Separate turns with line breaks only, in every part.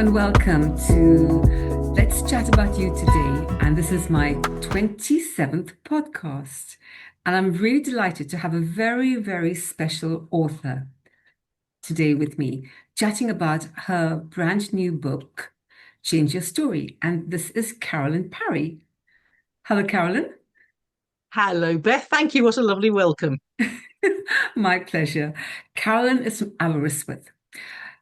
and welcome to Let's Chat About You today. And this is my 27th podcast. And I'm really delighted to have a very, very special author today with me, chatting about her brand new book, Change Your Story. And this is CAROLYN ParrY. Hello, CAROLYN.
Hello, Beth. Thank you. What a lovely welcome.
My pleasure. CAROLYN is from Aberystwyth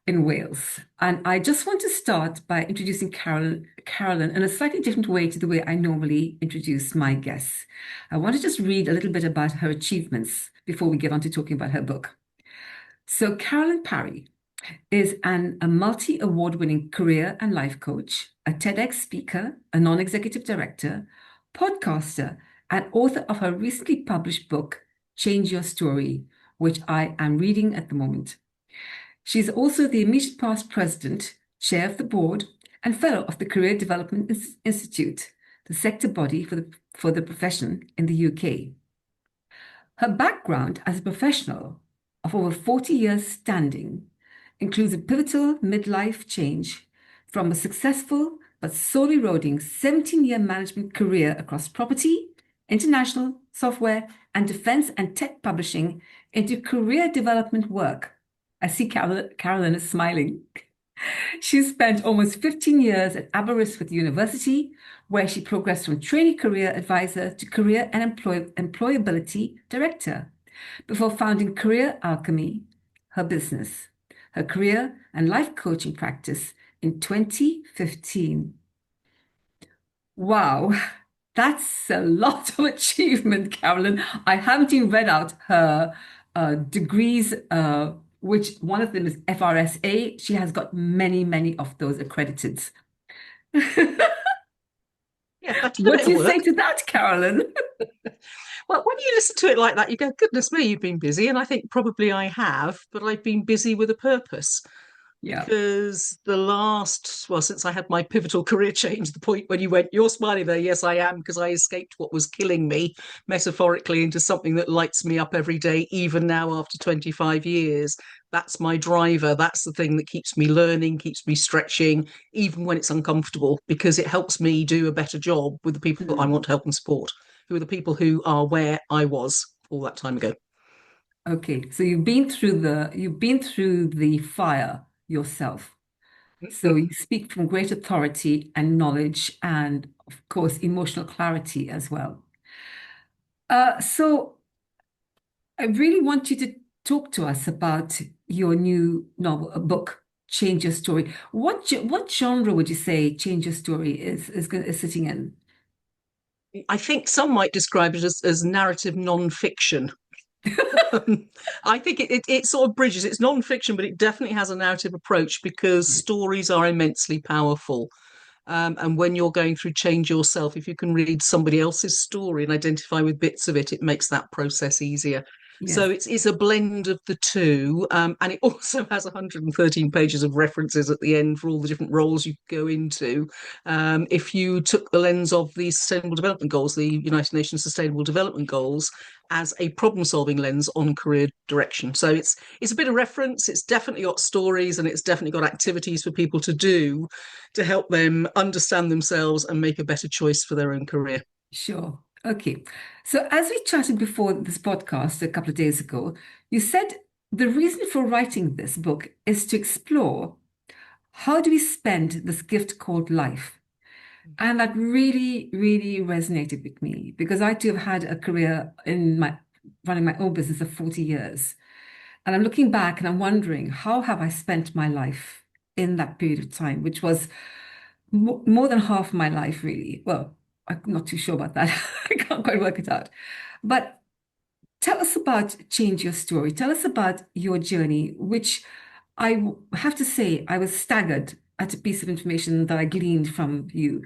in Wales. And I just want to start by introducing CAROLYN in a slightly different way to the way I normally introduce my guests. I want to just read a little bit about her achievements before we get on to talking about her book. So, CAROLYN ParrY is a multi-award winning career and life coach, a TEDx speaker, a non-executive director, podcaster, and author of her recently published book, Change Your Story, which I am reading at the moment. She's also the immediate past president, chair of the board, and fellow of the Career Development Institute, the sector body for the profession in the UK. Her background as a professional of over 40 years standing includes a pivotal midlife change from a successful but soul-eroding 17-year management career across property, international, software, and defense and tech publishing into career development work. I see CAROLYN is smiling. She spent almost 15 years at Aberystwyth University, where she progressed from trainee career advisor to career and employability director, before founding Career Alchemy, her business, her career and life coaching practice in 2015. Wow, that's a lot of achievement, CAROLYN. I haven't even read out her degrees, which one of them is FRSA. She has got many, many of those accredited.
Yeah, I did a
What
bit
do
of
you say
work.
to that, CAROLYN?
Well, when you listen to it like that, you go, goodness me, you've been busy. And I think probably I have, but I've been busy with a purpose.
Yeah.
Because since I had my pivotal career change, the point when you went, you're smiling there. Yes, I am, because I escaped what was killing me metaphorically into something that lights me up every day, even now after 25 years. That's my driver. That's the thing that keeps me learning, keeps me stretching, even when it's uncomfortable, because it helps me do a better job with the people I
Mm.
want to help and support, who are the people who are where I was all that time ago.
Okay, so you've been through the fire yourself. So you speak from great authority and knowledge, and of course, emotional clarity as well. So I really want you to talk to us about your new novel, a book, Change Your Story. What genre would you say Change Your Story is sitting in?
I think some might describe it as narrative non-fiction. I think it sort of bridges. It's non-fiction, but it definitely has a narrative approach because stories are immensely powerful. And when you're going through change yourself, if you can read somebody else's story and identify with bits of it, it makes that process easier.
Yes.
So it's a blend of the two, and it also has 113 pages of references at the end for all the different roles you go into. If you took the lens of the Sustainable Development Goals, the United Nations Sustainable Development Goals, as a problem-solving lens on career direction, so it's a bit of reference. It's definitely got stories, and it's definitely got activities for people to do to help them understand themselves and make a better choice for their own career.
Sure. Okay. So, as we chatted before this podcast a couple of days ago, you said the reason for writing this book is to explore how do we spend this gift called life. And that really, really resonated with me because I too have had a career in my running my own business of 40 years. And I'm looking back and I'm wondering, how have I spent my life in that period of time, which was more than half my life, really. Well, I'm not too sure about that. I can't quite work it out. But tell us about Change Your Story. Tell us about your journey, which have to say, I was staggered at a piece of information that I gleaned from you.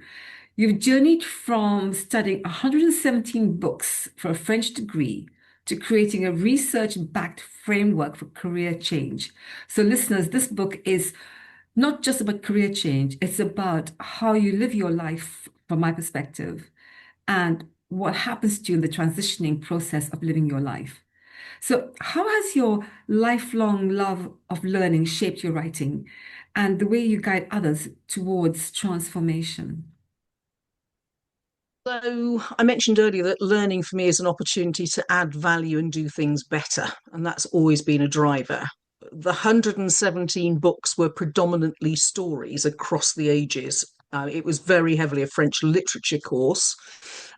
You've journeyed from studying 117 books for a French degree to creating a research-backed framework for career change. So, listeners, this book is not just about career change, it's about how you live your life from my perspective and what happens to you in the transitioning process of living your life. So, how has your lifelong love of learning shaped your writing and the way you guide others towards transformation?
So I mentioned earlier that learning for me is an opportunity to add value and do things better, and that's always been a driver. The 117 books were predominantly stories across the ages. It was very heavily a French literature course,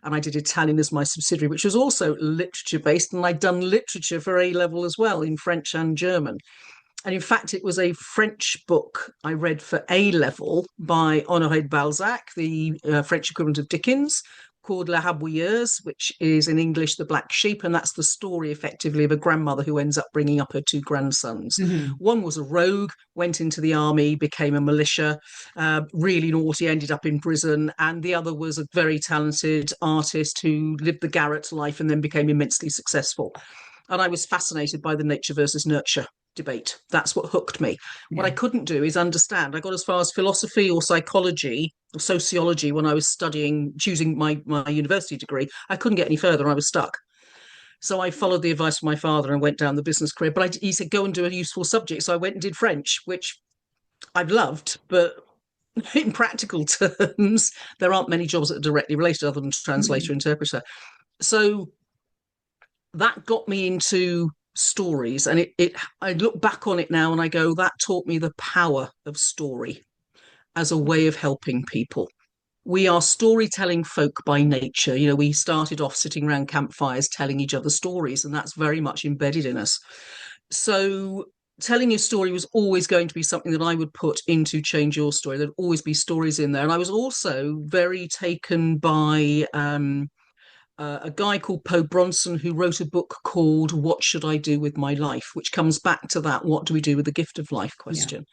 and I did Italian as my subsidiary, which was also literature based, and I'd done literature for A level as well in French and German. And in fact, it was a French book I read for A level by Honoré de Balzac, the French equivalent of Dickens, called La Rabouilleuse, which is in English The Black Sheep. And that's the story effectively of a grandmother who ends up bringing up her two grandsons.
Hmm.
One was a rogue, went into the army, became a militia, really naughty, ended up in prison. And the other was a very talented artist who lived the garret life and then became immensely successful. And I was fascinated by the nature versus nurture debate. That's what hooked me. What I
Yeah.
couldn't do is understand. I got as far as philosophy or psychology or sociology when I was studying, choosing my university degree. I couldn't get any further. I was stuck. So I followed the advice of my father and went down the business career. But he said, go and do a useful subject. So I went and did French, which I've loved, but in practical terms, there aren't many jobs that are directly related other than translator,
Hmm.
interpreter. So that got me into stories, and it I look back on it now and I go, that taught me the power of story as a way of helping people. We are storytelling folk by nature. We started off sitting around campfires telling each other stories, and that's very much embedded in us. So telling your story was always going to be something that I would put into Change Your Story. There'd always be stories in there. And I was also very taken by a guy called Poe Bronson who wrote a book called What Should I Do with My Life, which comes back to that what do we do with the gift of life
Yeah.
question.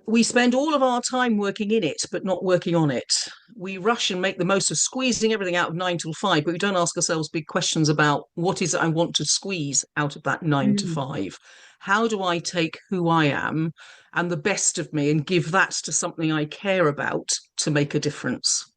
We spend all of our time working in it, but not working on it. We rush and make the most of squeezing everything out of 9 till 5, but we don't ask ourselves big questions about what is it I want to squeeze out of that 9 to 5. How do I take who I am and the best of me and give that to something I care about to make a difference?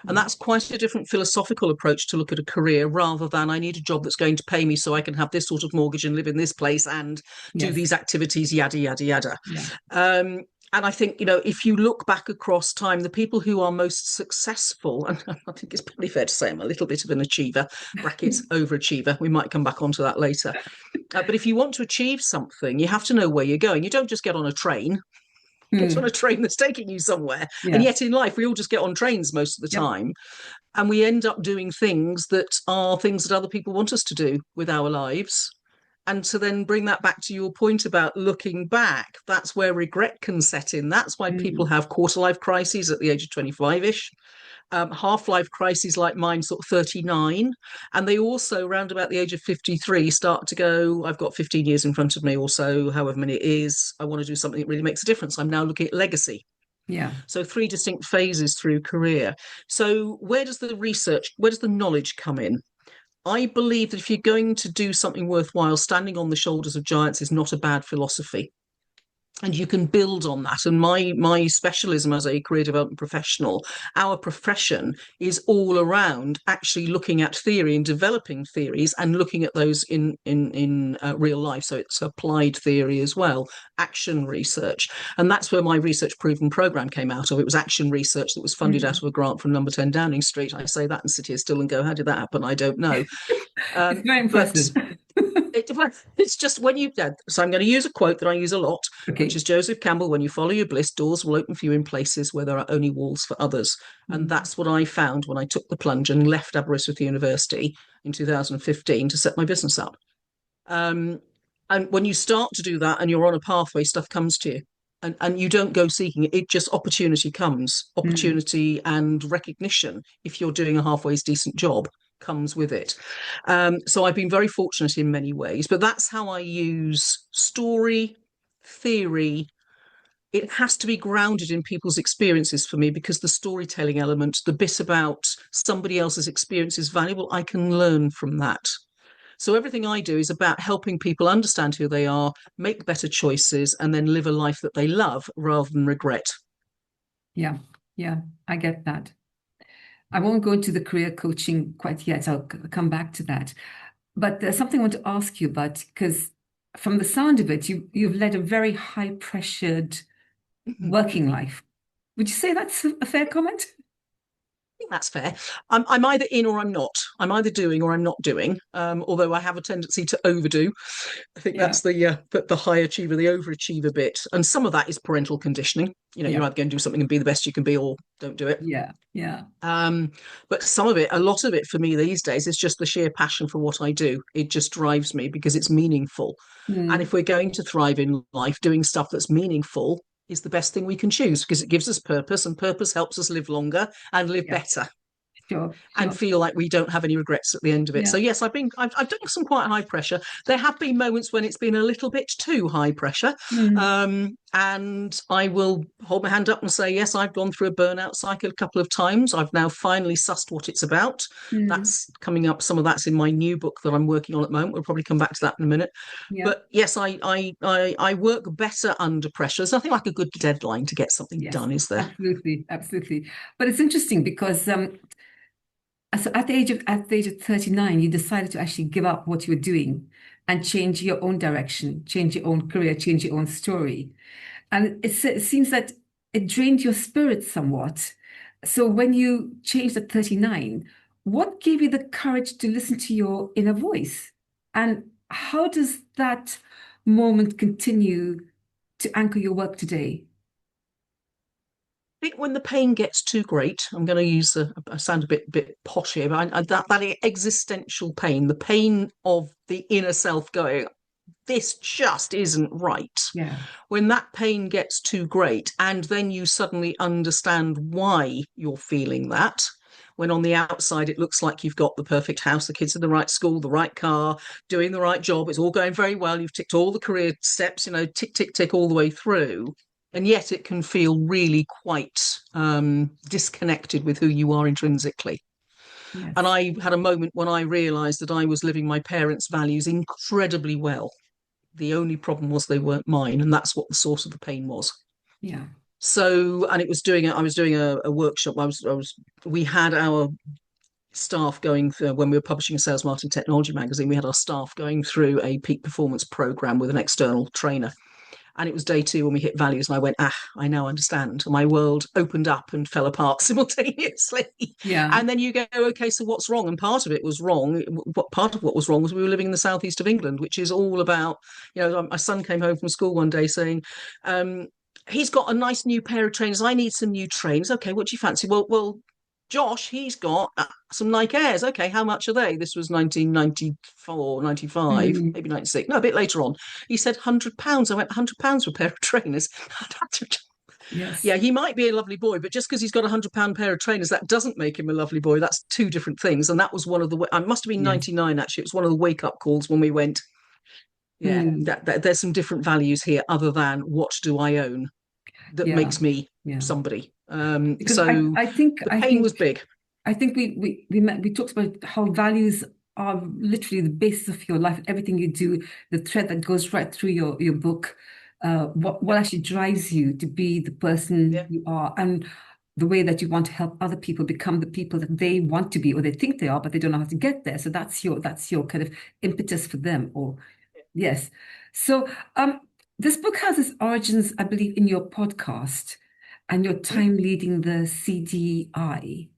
And
Mm.
that's quite a different philosophical approach to look at a career rather than I need a job that's going to pay me so I can have this sort of mortgage and live in this place and do
Yes.
these activities, yada, yada, yada.
Yeah.
Um, and I think, if you look back across time, the people who are most successful, and I think it's probably fair to say I'm a little bit of an achiever, brackets overachiever. We might come back onto that later. But if you want to achieve something, you have to know where you're going. You don't just get on a train, get on a
Mm.
train that's taking you somewhere. And
Yeah.
yet in life, we all just get on trains most of the
Yep.
time. And we end up doing things that are things that other people want us to do with our lives. And to then bring that back to your point about looking back, that's where regret can set in. That's why people
Mm.
have quarter life crises at the age of 25 ish, half life crises like mine, sort of 39. And they also, around about the age of 53, start to go, I've got 15 years in front of me or so, however many it is. I want to do something that really makes a difference. I'm now looking at legacy.
Yeah.
So three distinct phases through career. So where does the knowledge come in? I believe that if you're going to do something worthwhile, standing on the shoulders of giants is not a bad philosophy, and you can build on that. And my specialism as a career development professional, our profession is all around actually looking at theory and developing theories and looking at those in real life. So it's applied theory as well, action research. And that's where my research proven program came out of. It was action research that was funded out
Mm.
of a grant from number 10 Downing Street. I say that and sit here still and go, how did that happen? I don't know.
It's very
But
impressive.
it's just when you so I'm going to use a quote that I use a lot, which
Okay.
is Joseph Campbell: when you follow your bliss, doors will open for you in places where there are only walls for others. And
Mm.
that's what I found when I took the plunge and left Aberystwyth University in 2015 to set my business up. um, and when you start to do that and you're on a pathway, stuff comes to you, and you don't go seeking it. It just, opportunity comes,
Mm.
opportunity and recognition, if you're doing a halfway decent job, comes with it. So I've been very fortunate in many ways, but that's how I use story, theory. It has to be grounded in people's experiences for me, because the storytelling element, the bit about somebody else's experience, is valuable. I can learn from that. So everything I do is about helping people understand who they are, make better choices, and then live a life that they love rather than regret.
Yeah. Yeah. I get that. I won't go into the career coaching quite yet. I'll come back to that. But there's something I want to ask you about because from the sound of it, you've led a very high pressured working life. Would you say that's a fair comment?
Think that's fair. I'm either in or I'm not. I'm either doing or I'm not doing. Although I have a tendency to overdo. I think
Yeah,
that's the high achiever, the overachiever bit, and some of that is parental conditioning. You're
yeah,
either going to do something and be the best you can be, or don't do it.
yeah, yeah.
Um, but some of it, a lot of it for me these days is just the sheer passion for what I do. It just drives me because it's meaningful. And
Mm,
if we're going to thrive in life, doing stuff that's meaningful is the best thing we can choose because it gives us purpose, and purpose helps us live longer and live
yeah,
better
sure,
and
sure.
feel like we don't have any regrets at the end of it. So
Yeah.
yes, I've done some quite high pressure. There have been moments when it's been a little bit too high pressure,
Mm,
and I will hold my hand up and say yes, I've gone through a burnout cycle a couple of times. I've now finally sussed what it's about.
mm,
That's coming up. Some of that's in my new book that I'm working on at the moment. We'll probably come back to that in a minute.
yeah.
But yes, I work better under pressure. There's nothing like a good deadline to get something
Yes.
done, is there?
Absolutely, absolutely. But it's interesting because so at the age of 39, you decided to actually give up what you were doing and change your own direction, change your own career, change your own story. And it seems that it drained your spirit somewhat. So when you changed at 39, what gave you the courage to listen to your inner voice? And how does that moment continue to anchor your work today?
Think when the pain gets too great, I'm going to use I sound a bit posh here, but that existential pain, the pain of the inner self going, this just isn't right.
Yeah.
When that pain gets too great, and then you suddenly understand why you're feeling that. When on the outside it looks like you've got the perfect house, the kids in the right school, the right car, doing the right job, it's all going very well, you've ticked all the career steps, tick, tick, tick all the way through. And yet it can feel really quite disconnected with who you are intrinsically. And
Yes.
I had a moment when I realised that I was living my parents' values incredibly well. The only problem was they weren't mine, and that's what the source of the pain was.
Yeah.
So, and it was doing I was doing a workshop. We had our staff going through, when we were publishing a sales marketing technology magazine, we had our staff going through a peak performance program with an external trainer. And it was day two when we hit values, and I went, I now understand. And my world opened up and fell apart simultaneously.
Yeah.
And then you go, okay, so what's wrong? And part of it was wrong. What part of what was wrong was we were living in the southeast of England, which is all about, my son came home from school one day saying, he's got a nice new pair of trainers. I need some new trainers. Okay, what do you fancy? Well, Josh, he's got some Nike Airs. Okay, how much are they? This was 1994, 95,
Mm,
maybe 96. No, a bit later on. He said £100. I went, £100 for a pair of trainers.
yes.
Yeah, he might be a lovely boy, but just because he's got £100 pair of trainers, that doesn't make him a lovely boy. That's two different things. And that was one of the, I must have been
Yes.
99 actually. It was one of the wake up calls when we went, yeah,
Mm,
that there's some different values here other than what do I own that
yeah.
makes me
Yeah.
somebody.
Because
So
I think
the pain was big.
I think we talked about how values are literally the basis of your life, everything you do, the thread that goes right through your book, what actually drives you to be the person
Yeah.
you are, and the way that you want to help other people become the people that they want to be or they think they are, but they don't know how to get there. So that's your kind of impetus for them. Or yes. So this book has its origins, I believe, in your podcast and your
Mm-hmm.
time leading the CDI.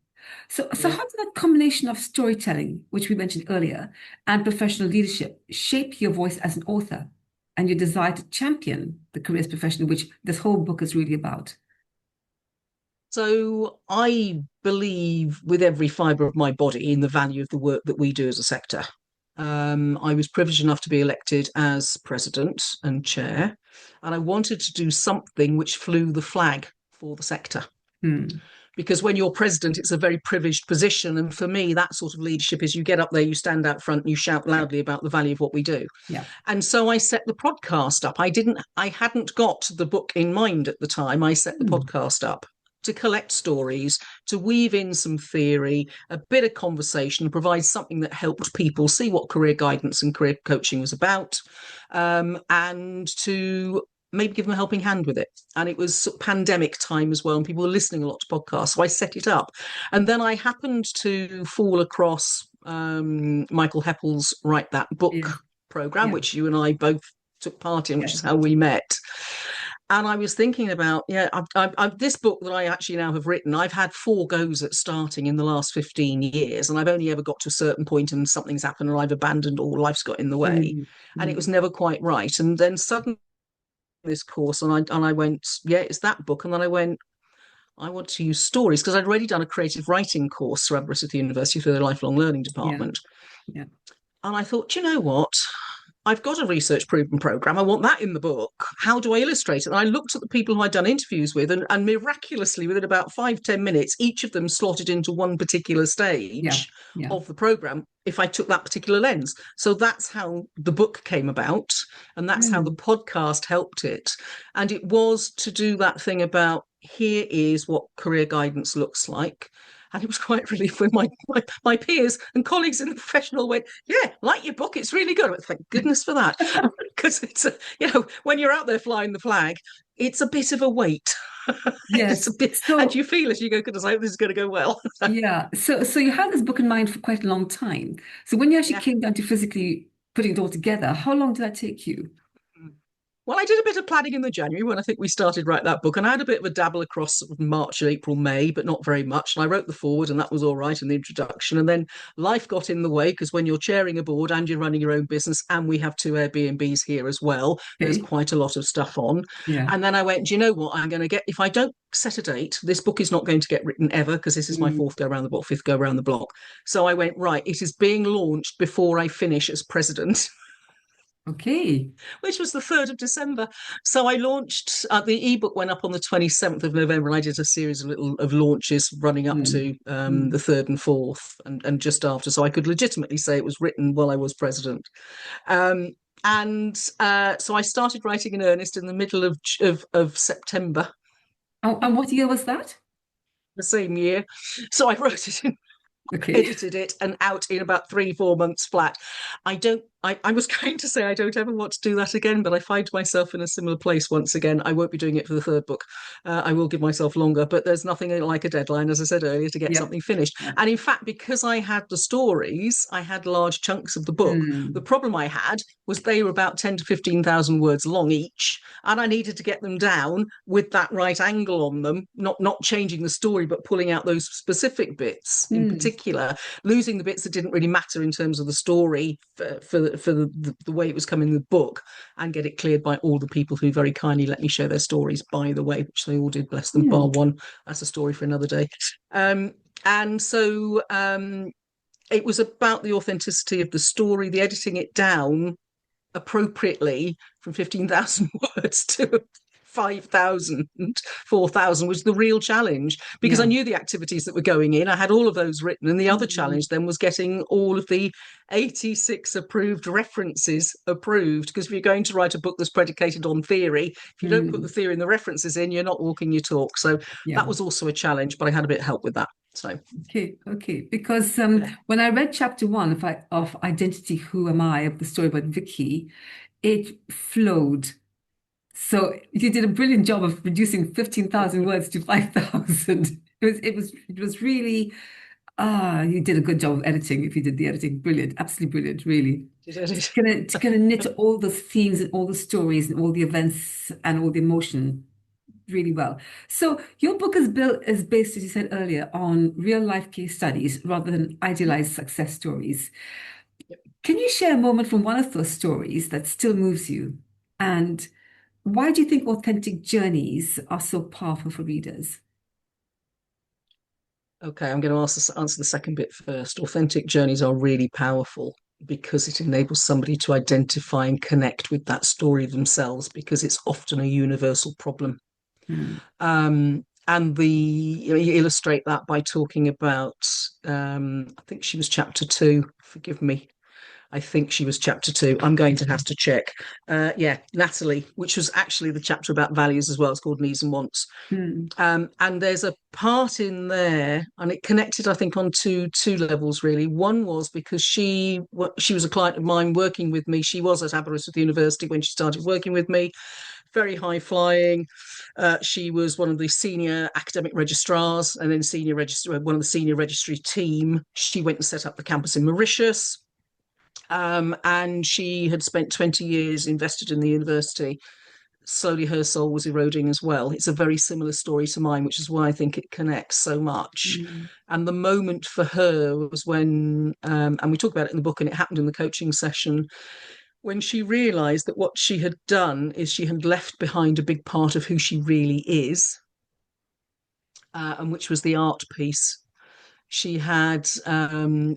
So
Yeah.
how did that combination of storytelling, which we mentioned earlier, and professional leadership shape your voice as an author and your desire to champion the careers profession, which this whole book is really about?
So I believe with every fibre of my body in the value of the work that we do as a sector. I was privileged enough to be elected as president and chair, and I wanted to do something which flew the flag for the sector.
Hmm.
Because when you're president, it's a very privileged position. And for me, that sort of leadership is you get up there, you stand out front, and you shout
Yeah,
loudly about the value of what we do.
yeah.
And so I set the podcast up. I hadn't got the book in mind at the time. I set the
Hmm.
podcast up to collect stories, to weave in some theory, a bit of conversation, provide something that helped people see what career guidance and career coaching was about, and to maybe give them a helping hand with it. And it was sort of pandemic time as well, and people were listening a lot to podcasts. So I set it up. And then I happened to fall across Michael Heppel's Write That Book
Yes.
program,
Yeah.
which you and I both took part in, which
Yeah.
is how we met. And I was thinking about, this book that I actually now have written, I've had 4 goes at starting in the last 15 years, and I've only ever got to a certain point and something's happened or I've abandoned or life's got in the way.
Mm,
And it
mm,
was never quite right. And then suddenly this course, and I went, yeah, it's that book. And then I went, I want to use stories because I'd already done a creative writing course through Aberystwyth University for the lifelong learning
yeah.
department.
Yeah.
And I thought, you know what? I've got a research proven program. I want that in the book. How do I illustrate it? And I looked at the people who I'd done interviews with, and miraculously, within about 5-10 minutes, each of them slotted into one particular
Yeah.
stage
Yeah.
of the program if I took that particular lens. So that's how the book came about, and that's how the
Mm,
podcast helped it. And it was to do that thing about here is what career guidance looks like. And it was quite relief when my peers and colleagues in the professional went, yeah, like your book, it's really good. Thank goodness for that. Because when you're out there flying the flag, it's a bit of a weight. It's
yes.
a bit, and
So
you feel as you go, goodness, I hope this is going to go well.
yeah. So you had this book in mind for quite a long time. So when you actually
Yeah.
came down to physically putting it all together, how long did that take you?
Well, I did a bit of planning in the January when I think we started write that book, and I had a bit of a dabble across sort of March, April, May, but not very much. And I wrote the forward, and that was all right, and the introduction. And then life got in the way because when you're chairing a board and you're running your own business, and we have 2 Airbnbs here as well, there's
Okay.
quite a lot of stuff on.
Yeah.
And then I went, do you know what? I'm going to get, if I don't set a date, this book is not going to get written ever because this is my
Mm,
4th go around the block, 5th go around the block. So I went, right, it is being launched before I finish as president.
okay.
Which was the 3rd of December. So I launched, the ebook went up on the 27th of November, and I did a series of launches running up
Mm,
to the
mm.
3rd and 4th and just after. So I could legitimately say it was written while I was president. Um, and so I started writing in earnest in the middle of September
Oh, and what year was that?
the same year. So I wrote it in
Okay.
edited it and out in about 3-4 months flat. I was going to say I don't ever want to do that again, but I find myself in a similar place once again. I won't be doing it for the 3rd book. I will give myself longer, but there's nothing like a deadline, as I said earlier, to get
Yeah.
something finished.
Yeah.
And in fact, because I had the stories, I had large chunks of the book. The
Mm,
problem I had was they were about 10 to 15,000 words long each, and I needed to get them down with that right angle on them, not changing the story, but pulling out those specific bits in
mm,
particular, losing the bits that didn't really matter in terms of the story for the way it was coming in the book, and get it cleared by all the people who very kindly let me share their stories, by the way, which they all did, bless them, bar
mm.
one. That's a story for another day. And so it was about the authenticity of the story, the editing it down appropriately from 15,000 words to 5,000, 4,000 was the real challenge, because I
Yeah.
knew the activities that were going in. I had all of those written. And the other
Mm,
challenge then was getting all of the 86 approved references approved. Because if you're going to write a book that's predicated on theory, if you don't put the
mm.
theory and the references in, you're not walking your talk. So that
Yeah.
was also a challenge, but I had a bit of help with that. So,
Okay, okay. Because
yeah.
when I read chapter one of Identity, Who Am I, of the story about Vicky, it flowed. So you did a brilliant job of reducing 15,000 words to 5,000. It was really you did a good job of editing if you did the editing. Brilliant, absolutely brilliant, really. To kind of knit all the themes and all the stories and all the events and all the emotion really well. So your book is based, as you said earlier, on real life case studies rather than idealized success stories. Can you share a moment from one of those stories that still moves you? And why do you think authentic journeys are so powerful for readers?
Okay, I'm going to answer the second bit first. Authentic journeys are really powerful because it enables somebody to identify and connect with that story themselves, because it's often a universal problem.
Hmm.
And you illustrate that by talking about, I think she was chapter 2. Forgive me. I think she was chapter 2. I'm going to have to check. Yeah, Natalie, which was actually the chapter about values as well. It's called Needs and Wants.
Hmm.
And there's a part in there, and it connected, I think, on two levels really. One was because she was a client of mine working with me. She was at Aberystwyth University when she started working with me. very high flying. She was one of the senior academic registrars and then one of the senior registry team. She went and set up the campus in Mauritius. And she had spent 20 years invested in the university. Slowly her soul was eroding as well. It's a very similar story to mine, which is why I think it connects so much.
Mm.
And the moment for her was when, and we talk about it in the book, and it happened in the coaching session, when she realized that what she had done is she had left behind a big part of who she really is, and which was the art piece. She had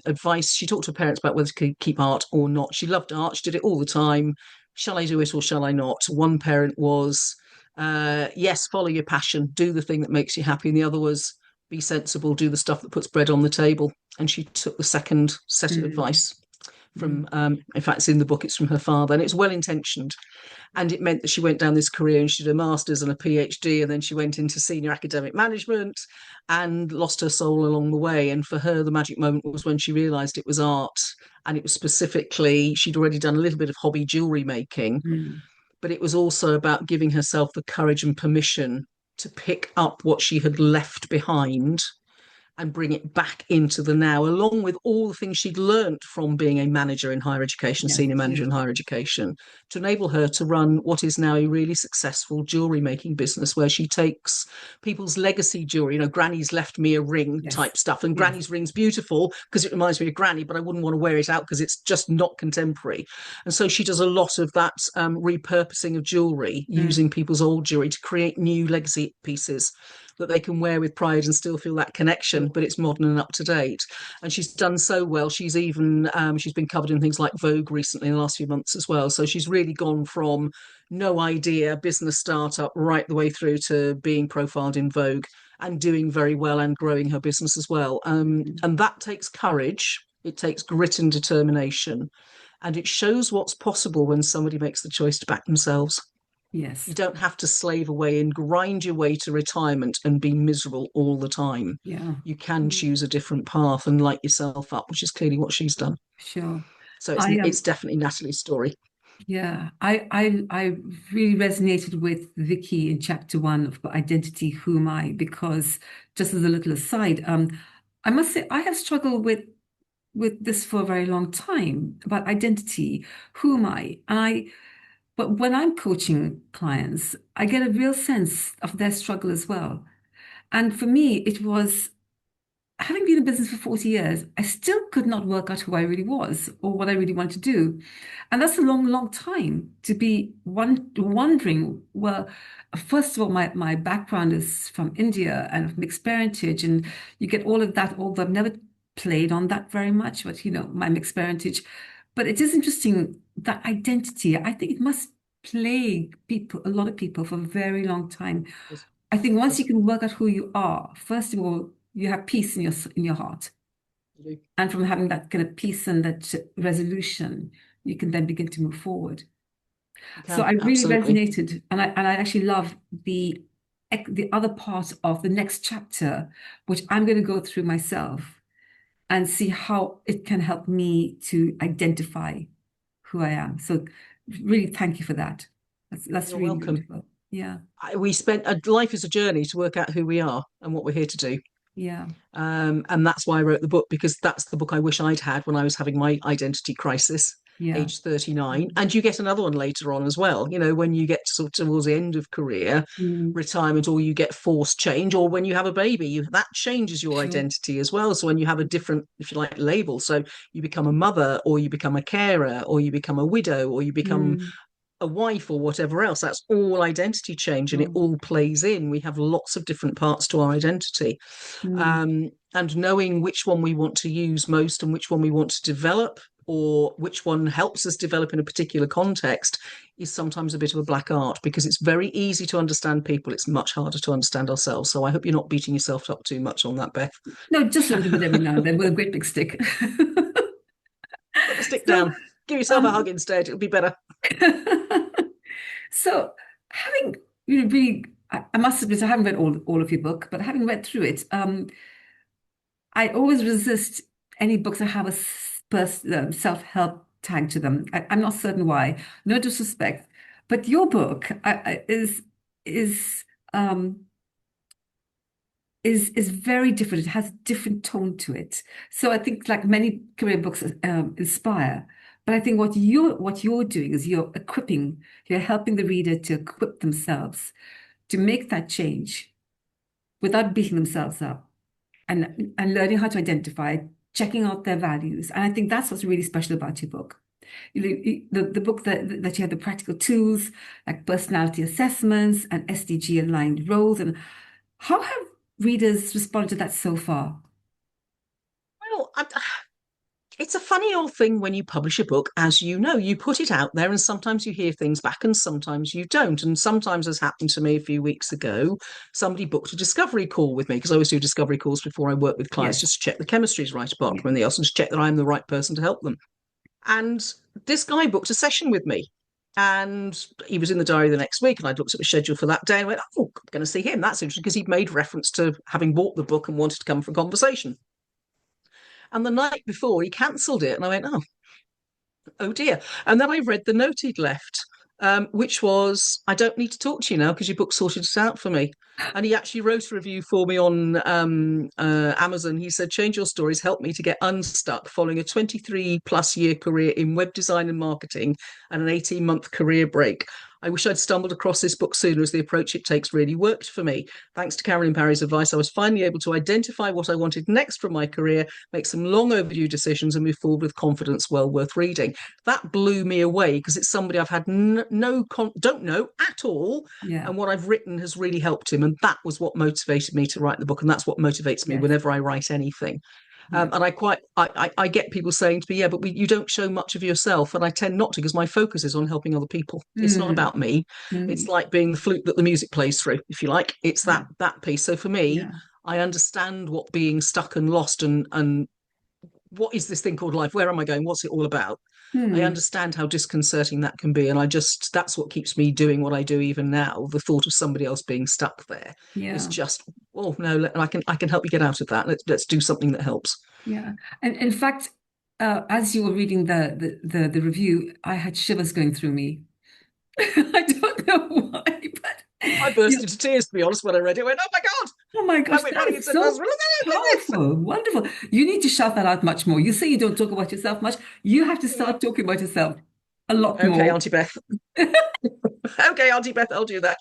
advice. She talked to her parents about whether to keep art or not. She loved art. She did it all the time. Shall I do it or shall I not? One parent was, yes, follow your passion, do the thing that makes you happy. And the other was, be sensible, do the stuff that puts bread on the table. And she took the second set of
Mm.
advice
Mm.
from, in fact, it's in the book, it's from her father. And it's well intentioned. And it meant that she went down this career and she did a master's and a PhD, and then she went into senior academic management and lost her soul along the way. And for her, the magic moment was when she realized it was art. And it was specifically, she'd already done a little bit of hobby jewelry making,
Mm.
but it was also about giving herself the courage and permission to pick up what she had left behind and bring it back into the now, along with all the things she'd learned from being a manager in higher education,
Yes,
senior manager
yes.
in higher education, to enable her to run what is now a really successful jewelry making business where she takes people's legacy jewelry, Granny's left me a ring
Yes.
type stuff. And
Yes.
Granny's ring's beautiful because it reminds me of Granny, but I wouldn't want to wear it out because it's just not contemporary. And so she does a lot of that repurposing of jewelry,
Mm.
using people's old jewelry to create new legacy pieces that they can wear with pride and still feel that connection,
So,
but it's modern and up to date. And she's done so well. She's been covered in things like Vogue recently in the last few months as well. So she's really gone from no idea business startup right the way through to being profiled in Vogue and doing very well and growing her business as well.
mm.
And that takes courage. It takes grit and determination. And it shows what's possible when somebody makes the choice to back themselves. You
Yes.
don't have to slave away and grind your way to retirement and be miserable all the time.
Yeah.
You can
Mm.
choose a different path and light yourself up, which is clearly what she's done.
Sure.
So it's
I am.
it's definitely Natalie's story.
Yeah, I really resonated with Vicky in chapter one of Identity, Who Am I? Because just as a little aside, I must say I have struggled with this for a very long time about identity. Who am I? But when I'm coaching clients, I get a real sense of their struggle as well. And for me, it was having been in business for 40 years, I still could not work out who I really was or what I really wanted to do. And that's a long, long time to be wondering, well, first of all, my background is from India and of mixed parentage, and you get all of that, although I've never played on that very much, but my mixed parentage. But it is interesting that identity, I think it must plague people, a lot of people for a very long time.
Yes,
I think once you
yes,
can work out who you are, first of all, you have peace in your heart.
you do.
And from having that kind of peace and that resolution, you can then begin to move forward.
You
So
can,
I really
absolutely.
resonated, and I actually love the other part of the next chapter, which I'm going to go through myself and see how it can help me to identify who I am. So really thank you for that. That's
You're
really
welcome.
beautiful. Yeah.
We spent a life is a journey to work out who we are and what we're here to do.
Yeah.
And that's why I wrote the book, because that's the book I wish I'd had when I was having my identity crisis,
Yeah.
age 39. And you get another one later on as well, when you get sort of towards the end of career,
Mm,
retirement, or you get forced change, or when you have a baby, that changes your
sure.
identity as well. So when you have a different, if you like, label, so you become a mother, or you become a carer, or you become a widow, or you become
Mm,
a wife or whatever else, that's all identity change, and it
sure.
all plays in. We have lots of different parts to our identity,
Mm,
and knowing which one we want to use most and which one we want to develop, or which one helps us develop in a particular context, is sometimes a bit of a black art, because it's very easy to understand people, it's much harder to understand ourselves. So I hope you're not beating yourself up too much on that, Beth.
no, just a little bit every now and then with a great big stick.
Put the stick
So,
down, give yourself a hug
um,
instead, it'll be better.
so having really, I must admit I haven't read all of your book, but having read through it, I always resist any books that have a self-help tag to them. I'm not certain why. No disrespect, But your book is um, is very different. It has a different tone to it. So I think, like many career books, inspire. But I think what you're doing is you're helping the reader to equip themselves to make that change without beating themselves up, and learning how to identify, checking out their values. And I think that's what's really special about your book. The book that you have the practical tools like personality assessments and SDG aligned roles. And how have readers responded to that so far?
Well, it's a funny old thing when you publish a book, as you know, you put it out there and sometimes you hear things back and sometimes you don't. And sometimes, as happened to me a few weeks ago, somebody booked a discovery call with me because I always do discovery calls before I work with clients
Yes.
just to check the chemistry is right apart
Yeah.
from anything else and to check that I'm the right person to help them. And this guy booked a session with me. And he was in the diary the next week, and I looked at the schedule for that day and went, "Oh, I'm going to see him. That's interesting," because he'd made reference to having bought the book and wanted to come for a conversation. And the night before, he cancelled it, and I went, "Oh dear." And then I read the note he'd left, which was, "I don't need to talk to you now because your book sorted it out for me." And he actually wrote a review for me on Amazon. He said, "Change Your Stories helped me to get unstuck following a 23 plus year career in web design and marketing and an 18-month career break. I wish I'd stumbled across this book sooner as the approach it takes really worked for me. Thanks to CAROLYN Parry's advice, I was finally able to identify what I wanted next from my career, make some long overdue decisions and move forward with confidence, well worth reading." That blew me away because it's somebody I've had don't know at all.
Yeah.
And what I've written has really helped him. And that was what motivated me to write the book. And that's what motivates me
Yes.
whenever I write anything.
Yeah.
And I get people saying to me, "Yeah, but you don't show much of yourself." And I tend not to because my focus is on helping other people. It's not
Mm,
about me. It's
mm,
like being the flute that the music plays through, if you like. It's
yeah.
that piece. So for me,
Yeah.
I understand what being stuck and lost and what is this thing called life? Where am I going? What's it all about? I
Hmm.
understand how disconcerting that can be. And that's what keeps me doing what I do even now. The thought of somebody else being stuck there is
Yeah.
just, oh no, I can help you get out of that. Let's do something that helps.
Yeah. And in fact, as you were reading the review, I had shivers going through me. I don't know why, but
I
yeah.
burst into tears, to be honest, when I read it. I went, "Oh my God,
Oh my
I
gosh,
went
that
running
is
into
so powerful. Wonderful. You need to shout that out much more. You say you don't talk about yourself much. You have to start talking about yourself a lot
Okay,
more.
Auntie Beth. Okay, Auntie Beth, I'll do that.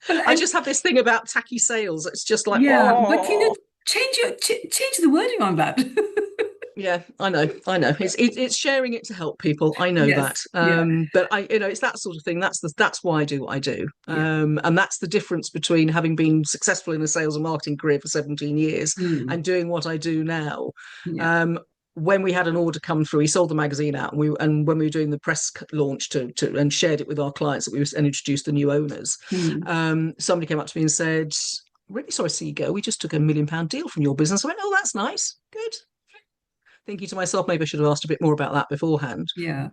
I
And
just have this thing about tacky sales. It's just like,
yeah, but
oh,
change the wording on that.
yeah, I know. It's sharing it to help people. I know that.
Yes. Yeah.
But it's that sort of thing. That's why I do what I do.
Yeah.
And that's the difference between having been successful in a sales and marketing career for 17 years
Mm,
and doing what I do now.
yeah.
Um, when we had an order come through, we sold the magazine out, and when we were doing the press launch to and shared it with our clients that and introduced the new owners,
Mm,
somebody came up to me and said, "Really sorry to see you go. We just took £1 million deal from your business." I went, "Oh, that's nice. Good." Thinking to myself, maybe I should have asked a bit more about that beforehand.
yeah.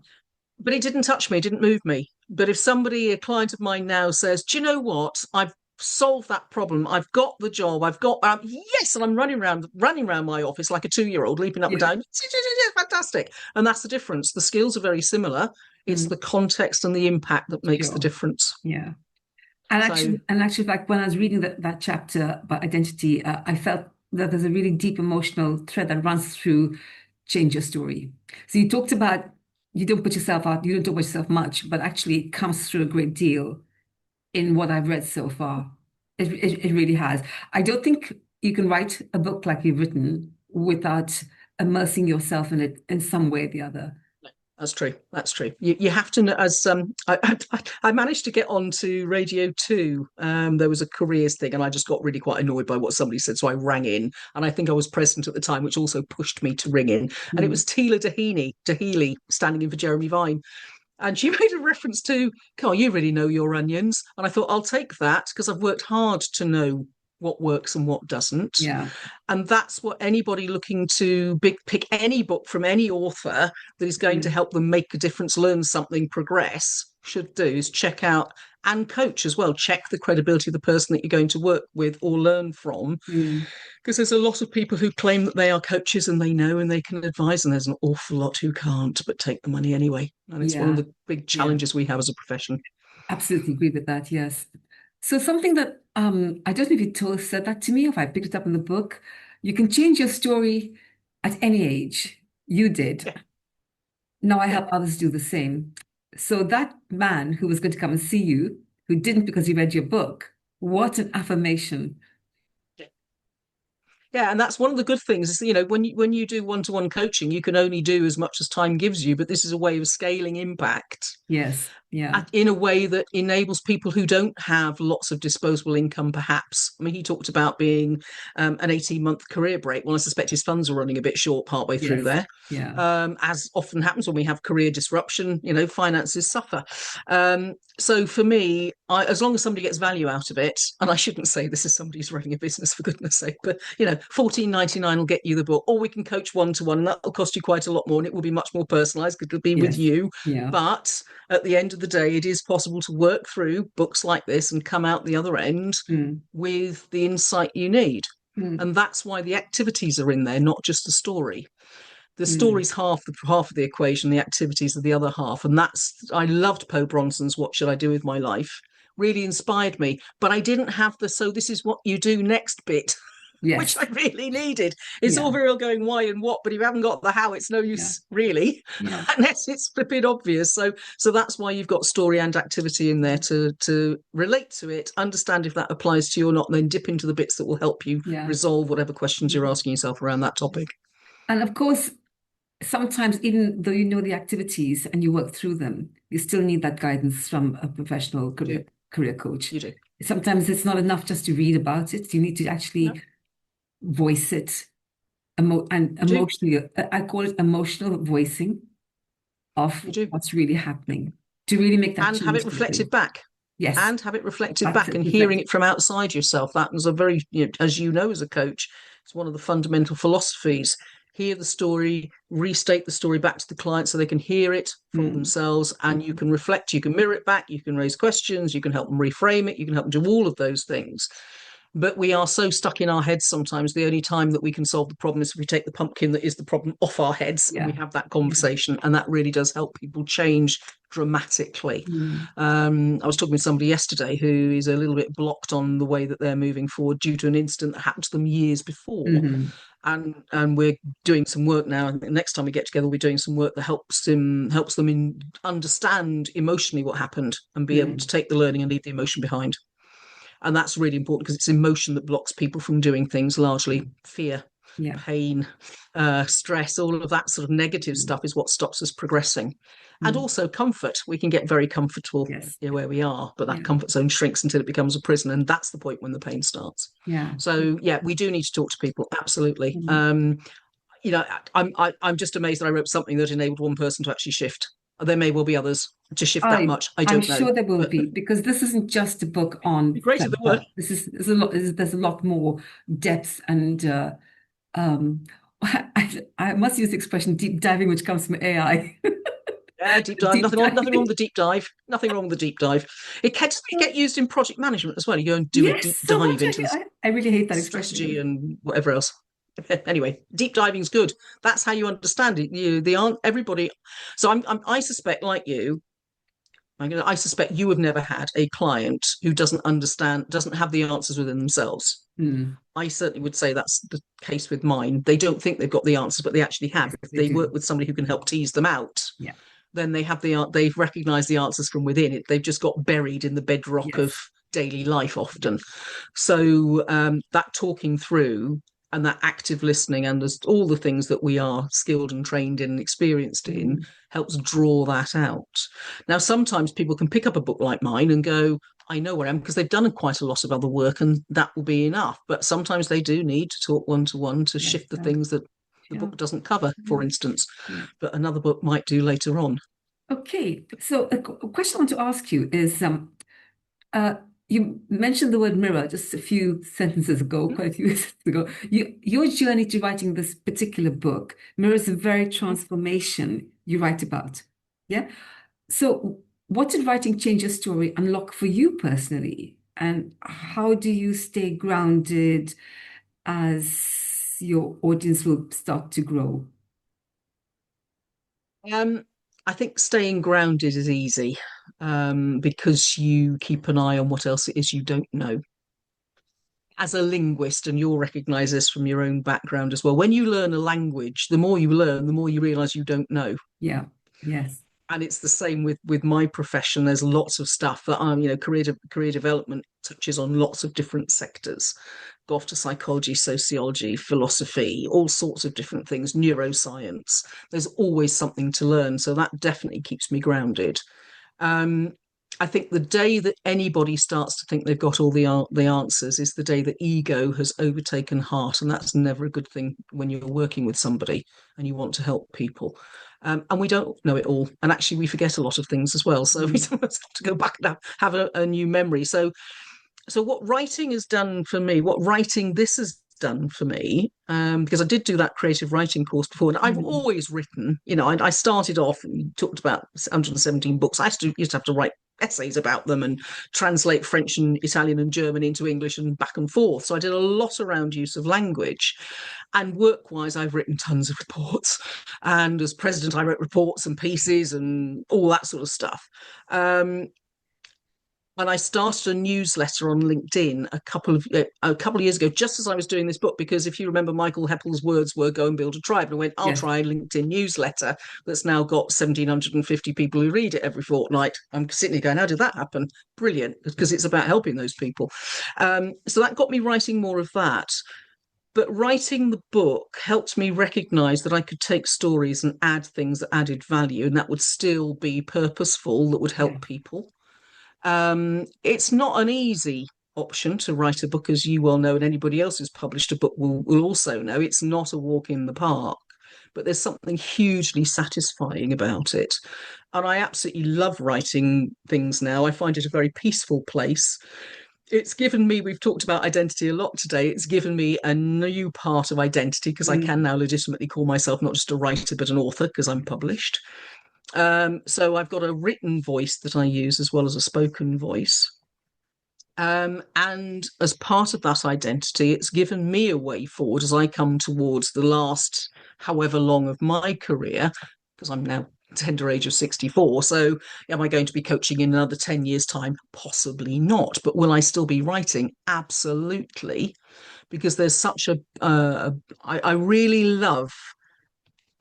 But it didn't touch me, it didn't move me. But if somebody, a client of mine now says, "Do you know what? I've solved that problem. I've got the job. I've got yes," and I'm running around my office like a 2-year-old, leaping up and
Yeah.
down. Fantastic. And that's the difference. The skills are very similar. It's
Mm,
the context and the impact that makes the
sure.
difference.
Yeah.
So
And actually, like when I was reading that chapter about identity, I felt that there's a really deep emotional thread that runs through Change Your Story. So you talked about you don't put yourself out, you don't talk about yourself much, but actually it comes through a great deal in what I've read so far. It really has. I don't think you can write a book like you've written without immersing yourself in it in some way or the other.
that's true. That's true. You have to know. As I managed to get onto Radio 2. There was a careers thing, and I just got really quite annoyed by what somebody said, so I rang in, and I think I was present at the time, which also pushed me to ring in. And it
Mm,
was Tila Dahili standing in for Jeremy Vine, and she made a reference to, "Carl, you really know your onions." And I thought, I'll take that because I've worked hard to know what works and what doesn't.
yeah.
And that's what anybody looking to pick any book from any author that is going to
Mm,
help them make a difference, learn something, progress should do, is check out and coach as well. Check the credibility of the person that you're going to work with or learn from,
mm,
because there's a lot of people who claim that they are coaches and they know and they can advise, and there's an awful lot who can't but take the money anyway. And it's one of
yeah.
the big
Yeah.
challenges we have as a profession.
Absolutely agree with that. Yes. So something that I don't know if you said that to me, or if I picked it up in the book. You can change your story at any age. You did.
Yeah,
Now I
yeah.
help others do the same. So that man who was going to come and see you, who didn't because he read your book, what an affirmation.
Yeah. Yeah, and that's one of the good things is, when you do one-to-one coaching, you can only do as much as time gives you, but this is a way of scaling impact
Yes. Yeah.
in a way that enables people who don't have lots of disposable income, perhaps. I mean, he talked about being an 18-month career break. Well, I suspect his funds are running a bit short partway through
Yes.
there.
Yeah.
As often happens when we have career disruption, finances suffer. So for me, as long as somebody gets value out of it, and I shouldn't say this is somebody who's running a business for goodness sake, but 14.99 will get you the book, or we can coach one-to-one, and that'll cost you quite a lot more, and it will be much more personalized because it'll be with
Yes.
you.
Yeah.
But at the end of the day, it is possible to work through books like this and come out the other end
Mm.
with the insight you need.
Mm.
And that's why the activities are in there, not just the story. The
Mm.
story's half of the equation, the activities are the other half. And I loved Poe Bronson's What Should I Do With My Life? Really inspired me. But I didn't have the so this is what you do next bit, which
Yes.
I really needed. It's all
Yeah.
very well going why and what, but if you haven't got the how, it's no
Yeah.
use really,
Yeah.
unless it's flipping obvious. So that's why you've got story and activity in there to relate to it, understand if that applies to you or not, and then dip into the bits that will help you
Yeah.
resolve whatever questions you're asking yourself around that topic.
And of course, sometimes even though you know the activities and you work through them, you still need that guidance from a professional
You do,
career coach.
you do.
Sometimes it's not enough just to read about it. You need to
No,
actually voice it and
you do,
emotionally. I call it emotional voicing of
you do.
what's really happening to really make that
And have it
change
reflected
quickly.
back.
Yes,
And have it reflected
that's
back
it.
and hearing
Reflect.
it from outside yourself. That was a very, as you know, as a coach, it's one of the fundamental philosophies. Hear the story, restate the story back to the client so they can hear it for
Mm.
themselves, and you can reflect, you can mirror it back, you can raise questions, you can help them reframe it, you can help them do all of those things. But we are so stuck in our heads sometimes. The only time that we can solve the problem is if we take the pumpkin that is the problem off our heads and we
Yeah.
have that
Yeah.
conversation. And that really does help people change dramatically.
Mm.
I was talking with somebody yesterday who is a little bit blocked on the way that they're moving forward due to an incident that happened to them years before.
Hmm.
And we're doing some work now. And the next time we get together, we'll be doing some work that helps them understand emotionally what happened and be able to
Mm.
take the learning and leave the emotion behind. And that's really important because it's emotion that blocks people from doing things, largely fear,
Yeah.
pain, stress, all of that sort of negative
Mm.
stuff is what stops us progressing. And
Mm.
also comfort. We can get very comfortable
Yes.
where we are, but that
Yeah.
comfort zone shrinks until it becomes a prison. And that's the point when the pain starts.
Yeah.
So yeah, we do need to talk to people. Absolutely.
Mm.
I'm just amazed that I wrote something that enabled one person to actually shift. There may well be others to shift that
I
much. I
I'm
don't know,
sure there will
but
be because this isn't just a book on
great if there were.
self-help. This is there's a lot more depth and um I must use the expression deep diving, which comes from AI.
Yeah, deep dive.
Deep
Nothing wrong
diving.
with the deep dive. Nothing wrong with the deep dive. It can get used in project management as well. You go and do a
Yes,
deep
so
dive
much.
into the
I really hate that
strategy
expression.
and whatever else. Anyway, deep diving's good. That's how you understand it. The aren't everybody. So I suspect, like you, I suspect you have never had a client who doesn't understand, doesn't have the answers within themselves.
Mm,
I certainly would say that's the case with mine. They don't think they've got the answers, but they actually have.
yes,
If
they
they
do.
work with somebody who can
Yeah,
help tease them out,
yeah,
then they've recognized the answers from within it. They've just got buried in the bedrock of
yes,
daily life
yeah.
often. So that talking through and that active listening and all the things that we are skilled and trained in and experienced in
Mm,
helps draw that out. Now, sometimes people can pick up a book like mine and go, I know where I am because they've done quite a lot of other work and that will be enough. But sometimes they do need to talk one-to-one to
yes,
shift the things that the
sure.
book doesn't cover,
Yeah,
for instance,
yeah.
but another book might do later on.
Okay, so a question I want to ask you is uh, you mentioned the word mirror just a few sentences ago, quite a few sentences ago. Your journey to writing this particular book mirrors a very transformation you write about. Yeah. So, what did writing change your story unlock for you personally? And how do you stay grounded as your audience will start to grow?
Um, I think staying grounded is easy, because you keep an eye on what else it is you don't know. As a linguist, and you'll recognize this from your own background as well, when you learn a language, the more you learn, the more you realize you don't know.
Yeah. Yes.
And it's the same with my profession. There's lots of stuff that career development touches on lots of different sectors. Go off to psychology, sociology, philosophy, all sorts of different things, neuroscience. There's always something to learn, so that definitely keeps me grounded. um, I think the day that anybody starts to think they've got all the answers is the day that ego has overtaken heart, and that's never a good thing when you're working with somebody and you want to help people. And we don't know it all, and actually we forget a lot of things as well. So we
Mm.
sometimes have to go back and have a new memory. So what writing has done for me, what writing this has done for me, because I did do that creative writing course before, and I've
Mm.
always written. I started off and talked about 117 books. I used to have to write essays about them and translate French and Italian and German into English and back and forth. So I did a lot around use of language. And work-wise, I've written tons of reports. And as president, I wrote reports and pieces and all that sort of stuff. Um, and I started a newsletter on LinkedIn a couple of years ago, just as I was doing this book. Because if you remember, Michael Heppel's words were "go and build a tribe," and I went, "I'll
Yes.
try a LinkedIn newsletter that's now got 1,750 people who read it every fortnight." I'm sitting here going, "How did that happen?" Brilliant, because it's about helping those people. So that got me writing more of that. But writing the book helped me recognize that I could take stories and add things that added value, and that would still be purposeful, that would
Yeah.
help people. It's not an easy option to write a book, as you well know, and anybody else who's published a book will also know. It's not a walk in the park, but there's something hugely satisfying about it. And I absolutely love writing things now. I find it a very peaceful place. It's given me, we've talked about identity a lot today, it's given me a new part of identity, because I can
Mm.
now legitimately call myself not just a writer, but an author, because I'm published. So I've got a written voice that I use as well as a spoken voice. And as part of that identity, it's given me a way forward as I come towards the last however long of my career, because I'm now tender age of 64. So am I going to be coaching in another 10 years' time? Possibly not. But will I still be writing? Absolutely. Because there's such I really love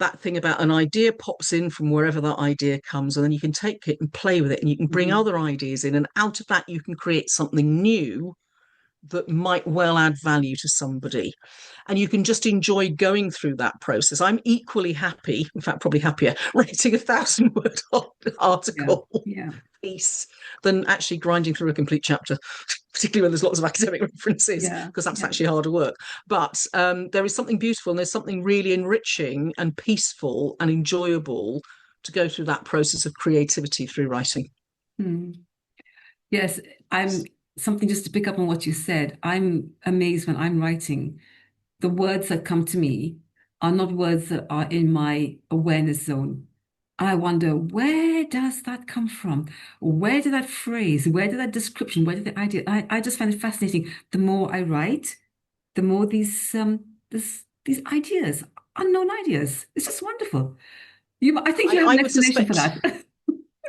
that thing about an idea pops in from wherever that idea comes, and then you can take it and play with it, and you can bring
Mm.
other ideas in, and out of that you can create something new that might well add value to somebody. And you can just enjoy going through that process. I'm equally happy, in fact probably happier, writing 1,000 word
Yeah.
article
Yeah.
piece than actually grinding through a complete chapter, particularly when there's lots of academic references,
Yeah.
because that's
Yeah.
actually harder work. But there is something beautiful, and there's something really enriching and peaceful and enjoyable to go through that process of creativity through writing.
Mm. Yes. I'm something just to pick up on what you said. I'm amazed when I'm writing. The words that come to me are not words that are in my awareness zone. I wonder, where does that come from? Where did that phrase, where did that description, where did the idea? I just find it fascinating. The more I write, the more these ideas, unknown ideas. It's just wonderful. I think you have
I
an
would
explanation for
suspect,
that.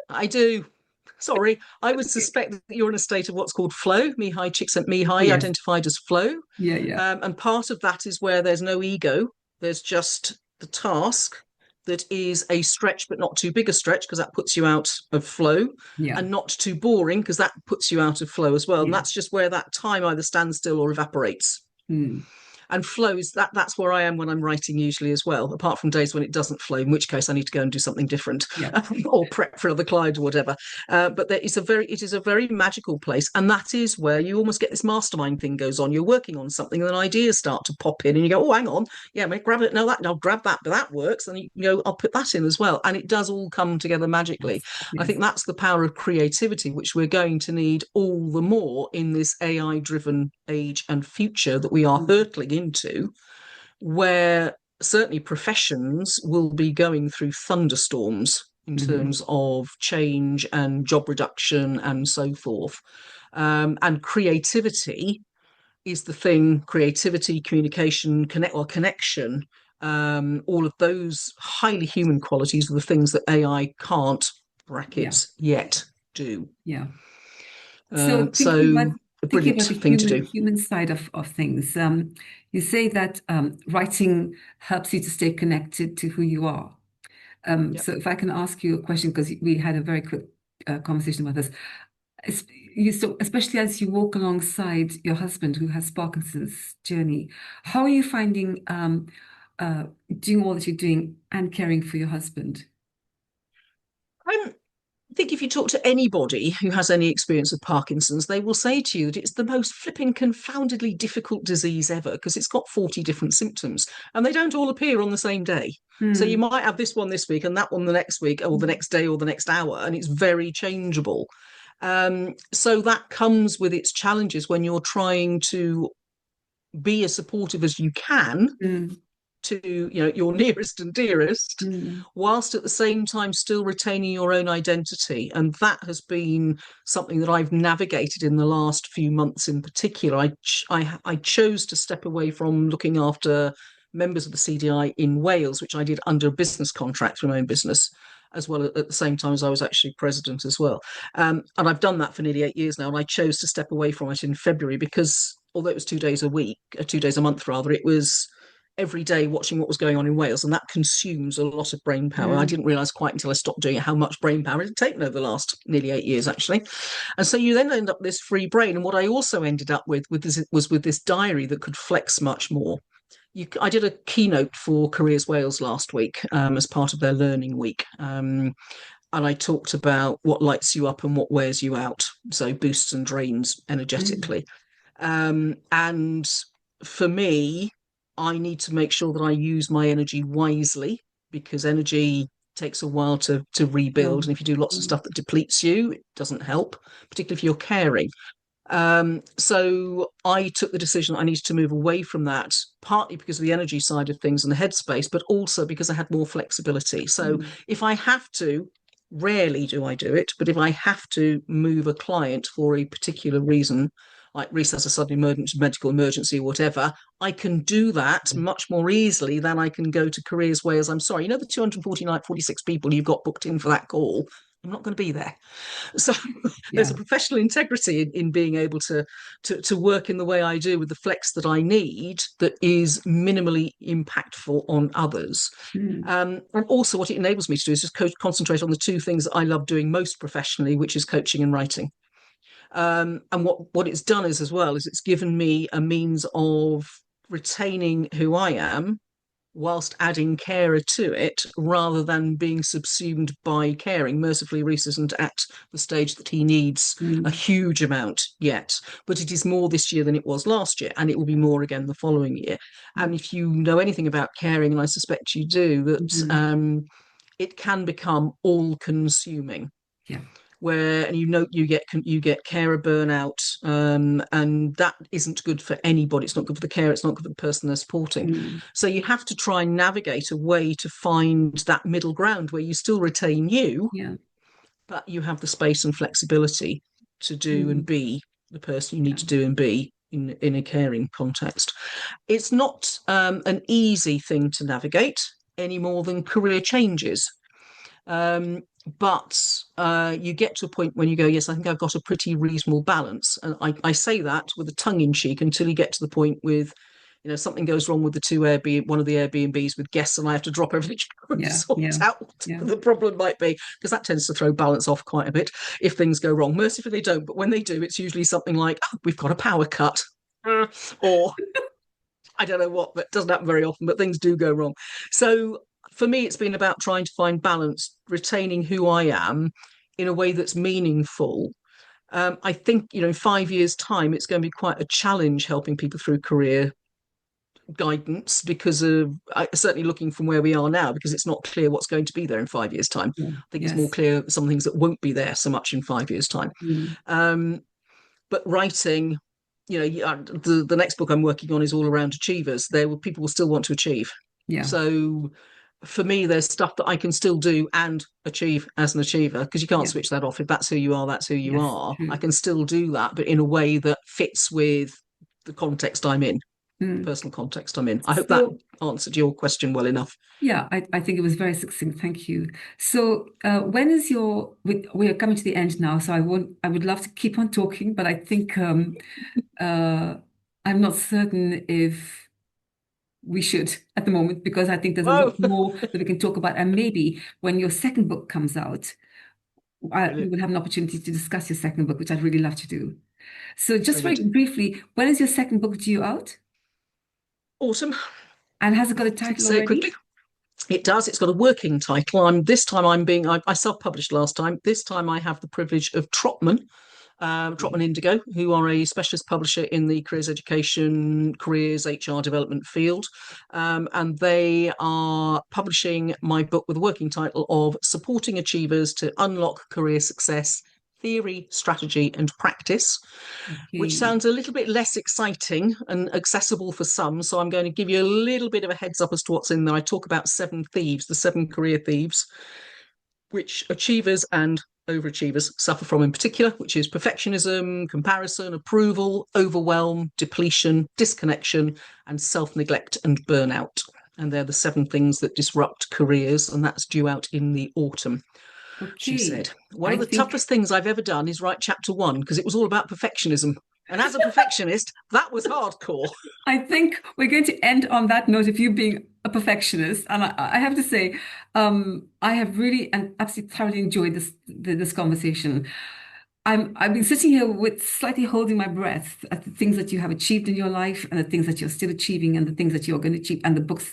I do. Sorry, I would suspect that you're in a state of what's called flow. Mihai Csikszentmihalyi
Yes.
identified as flow.
Yeah, yeah,
And part of that is where there's no ego. There's just the task that is a stretch, but not too big a stretch, because that puts you out of flow,
yeah,
and not too boring, because that puts you out of flow as well. And
yeah.
that's just where that time either stands still or evaporates.
Mm.
And flows, that's where I am when I'm writing usually as well, apart from days when it doesn't flow, in which case I need to go and do something different,
Yeah.
or prep for another client or whatever. But it is a very magical place, and that is where you almost get this mastermind thing goes on. You're working on something, and then ideas start to pop in, and you go, "Oh, hang on, yeah, mate, grab it, no, that, I'll grab that, but that works," and you go, "I'll put that in as well," and it does all come together magically.
Yes.
I
Yes.
think that's the power of creativity, which we're going to need all the more in this AI driven age and future that we are
Mm.
hurtling into, where certainly professions will be going through thunderstorms in
Mhm.
terms of change and job reduction and so forth. And creativity is the thing, creativity, communication, connection all of those highly human qualities are the things that AI can't,
Yeah.
brackets, yet do.
Yeah. So
So a
thinking
brilliant
about the
thing to do.
human side of things, you say that writing helps you to stay connected to who you are.
Yep.
So if I can ask you a question, because we had a very quick conversation about this. Es- so especially as you walk alongside your husband who has Parkinson's journey, how are you finding uh, doing all that you're doing and caring for your husband?
I think if you talk to anybody who has any experience of Parkinson's, they will say to you that it's the most flipping, confoundedly difficult disease ever because it's got 40 different symptoms and they don't all appear on the same day. So you
Hmm.
might have this one this week and that one the next week or the next day or the next hour, and it's very changeable. So that comes with its challenges when you're trying to be as supportive as you can
Hmm.
to, your nearest and dearest,
Hmm.
whilst at the same time still retaining your own identity. And that has been something that I've navigated in the last few months in particular. I chose to step away from looking after members of the CDI in Wales, which I did under a business contract for my own business, as well at the same time as I was actually president as well. And I've done that for nearly 8 years now. And I chose to step away from it in February because although it was 2 days a week, 2 days a month rather, it was every day watching what was going on in Wales, and that consumes a lot of brain power. I
Hmm.
didn't realise quite until I stopped doing it how much brain power it had taken over the last nearly 8 years, actually. And so you then end up with this free brain. And what I also ended up with this was with this diary that could flex much more. I did a keynote for Careers Wales last week as part of their learning week. And I talked about what lights you up and what wears you out. So boosts and drains
Hmm.
energetically. And for me, I need to make sure that I use my energy wisely because energy takes a while to rebuild.
No.
And if you do lots of
Hmm.
stuff that depletes you, it doesn't help, particularly if you're caring. So I took the decision I needed to move away from that, partly because of the energy side of things and the headspace, but also because I had more flexibility. So
Hmm.
if I have to, rarely do I do it, but if I have to move a client for a particular reason, like Reese has a sudden emergency, medical emergency, or whatever, I can do that much more easily than I can go to Careers Wales. I'm sorry, the 249, 46 people you've got booked in for that call, I'm not going to be there. So there's a
Yeah.
professional integrity in being able to work in the way I do with the flex that I need that is minimally impactful on others.
Hmm.
And also what it enables me to do is just concentrate on the two things that I love doing most professionally, which is coaching and writing. And what it's done is as well is it's given me a means of retaining who I am whilst adding carer to it rather than being subsumed by caring. Mercifully, Reese isn't at the stage that he needs a
Hmm.
huge amount yet, but it is more this year than it was last year, and it will be more again the following year. And if you know anything about caring, and I suspect you do, that
Hmm.
it can become all consuming
Yeah.
where and you get carer burnout, and that isn't good for anybody. It's not good for the carer, it's not good for the person they're supporting.
Hmm.
So you have to try and navigate a way to find that middle ground where you still retain you,
Yeah.
but you have the space and flexibility to do and
Hmm.
be the person you need
Yeah.
to do and be in a caring context. It's not an easy thing to navigate any more than career changes. um, but you get to a point when you go, yes, I think I've got a pretty reasonable balance. And I say that with a tongue in cheek until you get to the point with, something goes wrong with one of the Airbnbs with guests, and I have to drop everything and
Yeah.
sort
Yeah.
out what
Yeah.
the problem might be, because that tends to throw balance off quite a bit if things go wrong. Mercifully, they don't, but when they do, it's usually something like, oh, we've got a power cut. Or I don't know what, but it doesn't happen very often, but things do go wrong. So for me, it's been about trying to find balance, retaining who I am in a way that's meaningful. I think, in 5 years' time, it's going to be quite a challenge helping people through career guidance because of certainly looking from where we are now, because it's not clear what's going to be there in 5 years' time.
Yeah.
I think it's more
Yes.
clear some things that won't be there so much in 5 years' time.
Hmm.
Um, but writing, the next book I'm working on is all around achievers. People will still want to achieve.
Yeah.
So for me, there's stuff that I can still do and achieve as an achiever, because you can't
Yeah.
switch that off. If that's who you are, that's who you
Yes.
are. I
True.
can still do that, but in a way that fits with the context I'm in. the
Mm.
personal context I'm in. I hope that
So,
answered your question well enough.
yeah, I think it was very succinct. Thank you. So, when is we are coming to the end now, so I would love to keep on talking, but I think uh, I'm not certain if we should at the moment because I think there's a lot
Oh,
more that we can talk about. And maybe when your second book comes out, we
brilliant.
will have an opportunity to discuss your second book, which I'd really love to do. So, just very
Brilliant.
briefly, when is your second book due out?
Awesome.
And has it got a
Just
title
say it quickly.
already?
It does. It's got a working title. I self-published last time. This time I have the privilege of Trotman Indigo, who are a specialist publisher in the careers education, careers HR development field. And they are publishing my book with a working title of Supporting Achievers to Unlock Career Success, Theory, Strategy and Practice, which
Okay.
sounds a little bit less exciting and accessible for some. So I'm going to give you a little bit of a heads up as to what's in there. I talk about seven thieves, the seven career thieves, which achievers and overachievers suffer from in particular, which is perfectionism, comparison, approval, overwhelm, depletion, disconnection, and self neglect and burnout. And they're the seven things that disrupt careers, and that's due out in the autumn. She
Okay.
said, one
I
of the
think
toughest things I've ever done is write chapter one because it was all about perfectionism. And as a perfectionist, that was hardcore.
I think we're going to end on that note of you being a perfectionist. And I have to say, I have really and absolutely thoroughly enjoyed this conversation. I've been sitting here with slightly holding my breath at the things that you have achieved in your life and the things that you're still achieving and the things that you're going to achieve and the book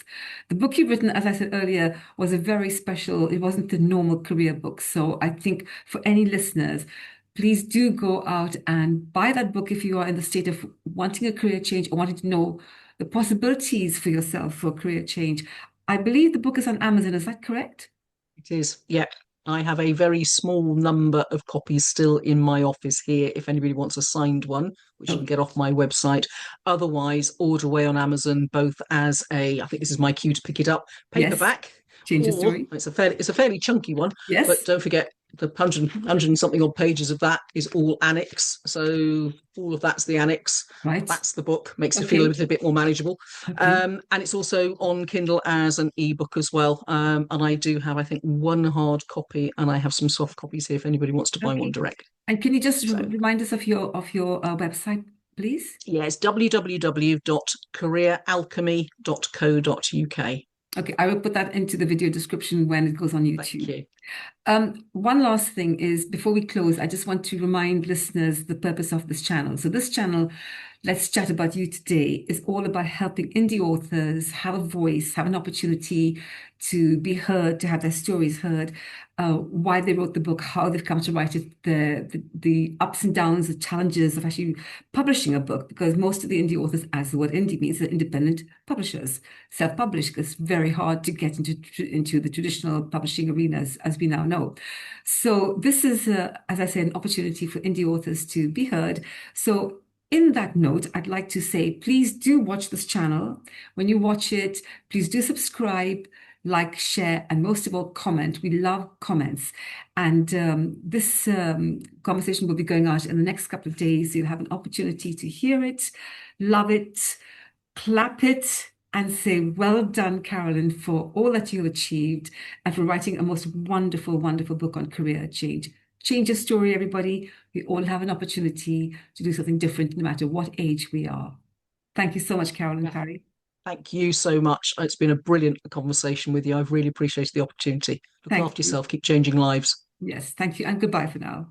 you've written, as I said earlier, was a very special, it wasn't the normal career book. So I think for any listeners, please do go out and buy that book if you are in the state of wanting a career change or wanting to know the possibilities for yourself for career change. I believe the book is on Amazon. Is that correct?
It is, yeah. I have a very small number of copies still in my office here. If anybody wants a signed one, which you can get
Okay.
off my website. Otherwise, order away on Amazon, both as I think this is my cue to pick it up,
Yes.
paperback,
Change your
or
story.
it's a fairly chunky one. But
Yes.
don't forget the hundred and something odd pages of that is all annex. So all of that's the annex.
Right.
That's the book. Makes it feel a
Okay.
little bit more manageable.
Okay.
And it's also on Kindle as an ebook as well. And I do have, I think, one hard copy, and I have some soft copies here if anybody wants to buy one
Okay.
direct.
And can you just
So
remind us of your website, please?
yeah, it's www.careeralchemy.co.uk.
Okay, I will put that into the video description when it goes on
Thank
YouTube.
you.
One last thing is before we close, I just want to remind listeners the purpose of this channel. So this channel, Let's Chat About You Today, is all about helping indie authors have a voice, have an opportunity to be heard, to have their stories heard, why they wrote the book, how they've come to write it, the ups and downs, the challenges of actually publishing a book, because most of the indie authors, as the word indie means, are independent publishers, self-published. It's very hard to get into the traditional publishing arenas, as we now know. So this is, as I said, an opportunity for indie authors to be heard. So in that note, I'd like to say, please do watch this channel. When you watch it, please do subscribe, like, share, and most of all, comment. We love comments. And this conversation will be going out in the next couple of days. You'll have an opportunity to hear it, love it, clap it, and say, well done, Carolyn, for all that you achieved and for writing a most wonderful, wonderful book on career change. Change your story, everybody. We all have an opportunity to do something different no matter what age we are. Thank you so much, Carolyn
Yeah.
Parry.
Thank you so much. It's been a brilliant conversation with you. I've really appreciated the opportunity. Look
Thank
after
you.
yourself. Keep changing lives.
Yes, thank you. And goodbye for now.